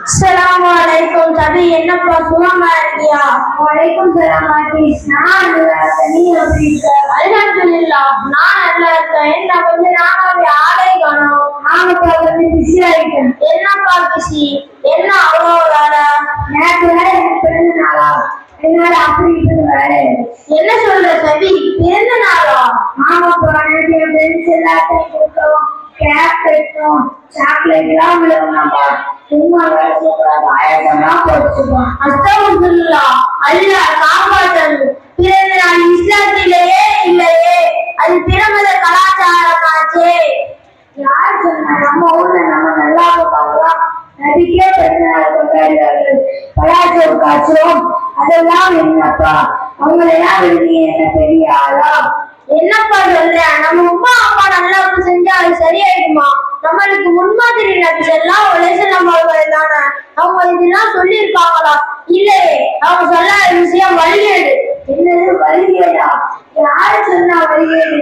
Assalamualaikum. Tadi என்னப்பா சும்மா இருக்கியா? வலைக்கும் சலாம் ஆர்டிஸ். நான் நல்லா இருக்கேன். நீ எப்படி இருக்க? அல்ஹம்துலில்லாஹ். நான் நல்லா இருக்கேன். என்ன கொஞ்ச நாளாவே ஆளே காணோம். ஆமாப்பா கொஞ்சம் பிஸி ஆயிட்டேன். என்னப்பா பிஸி? என்ன அவ்வளோ வேலை? நேற்று வேற எனக்கு பிறந்த நாளா? என்னால அப்படி வேலை. என்ன சொல்ற சவி? பிறந்த நாளா? ஆமாப்பா நேற்று என் ஃப்ரெண்ட்ஸ் எல்லாத்தையும் கொடுத்தோம். கேக் கட்டணும், சாக்லேட் எல்லாம் விழுவாங்கப்பா. சும்மா வேலை செய்யக்கூடாது. ஆயிரத்தெல்லாம் போட்டுப்போம். அஸ்தகுஃபிருல்லாஹ். அல்லாஹ் காப்பாற்றணும். பிறந்த நாள் இஸ்லாத்திலேயே இல்லையே, அது பிறமத கலாச்சாரமாச்சே. யார் சொன்னா? நம்ம ஊர்ல நம்ம நல்லா பார்க்கலாம். நபிக்கே பிறந்த நாள் கொண்டாடுவார்கள். பலாச்சோறு காய்ச்சோம், அதெல்லாம் என்னப்பா? அவங்களெல்லாம் விழுந்தீங்க என்ன பெரிய ஆளா? என்னப்பா சொல்ற? நம்ம உமா அப்பா நல்லா செஞ்சா அது சரியாயிடுமா? நம்மளுக்கு முன்மாதிரி நபி எல்லாம் உலகம் தானே. அவங்க இதெல்லாம் சொல்லி இருக்காங்களா? இல்லையே. அவங்க சொல்லாத விஷயம் வழிகேடு. என்னது வழிகேடா? யாரு சொன்னா வழிகேடு?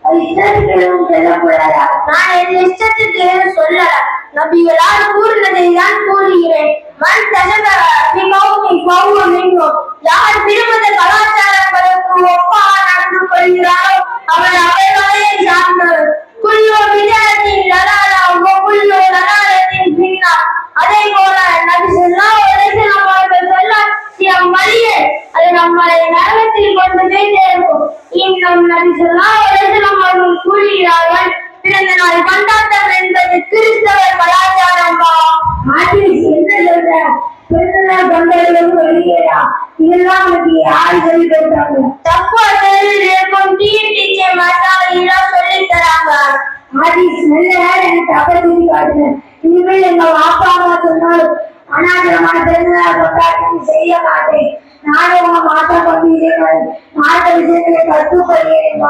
அது இஷ்டத்துக்கு எதுவும் சொல்லக்கூடாதா? நான் என் இஷ்டத்துக்கு எதுவும் சொல்லல. நபிகளால் கூறினதை தான் கூறுகிறேன். யார் திருமண கலாச்சாரங்களுக்கு ஒப்பாக நடந்து கொள்கிறாரோ அவர் அவைகளையே சார்ந்தவர். குல்லோ விதத்தின் லலாலா குல்லோ லலாலத்தின் பின்னார். அதே போல நபி ஸல்லல்லாஹு அலைஹி வஸல்லம் அவர்கள் சொல்லாத வழியே அது நம்மளை நரகத்தில் கொண்டு போய் சேர்க்கும். இன்னும் நபி ஸல்லல்லாஹு அலைஹி வஸல்லம் அவர்கள் கூறுகிறார்கள், பிறந்த நாள் கொண்டாட்டம் என்பது கிறிஸ்தவர் கலாச்சாரம். என்ன சொல்ற? பிறந்த நாள் கொண்டாடுவது வெளியேடா? இதெல்லாம் உனக்கு யாரு சொல்லி கொடுத்தாங்க? தப்பு அட்டையில் இருக்கும் டிஎன்டிகே மசாலெல்லாம் சொல்லி தராங்க. ஆதிஸ் நல்ல வேலை எனக்கு அப்படி காட்டுறேன். இனிமேல் எங்க அப்பா அம்மா சொன்னாலும் அனாதரமான பிறந்த நாள் கொண்டாட்டம் செய்ய மாட்டேன். நானும் உங்க மாட்டா கொண்டு மாட்ட விஷயங்களை கற்றுக்கொள்கிறேன்.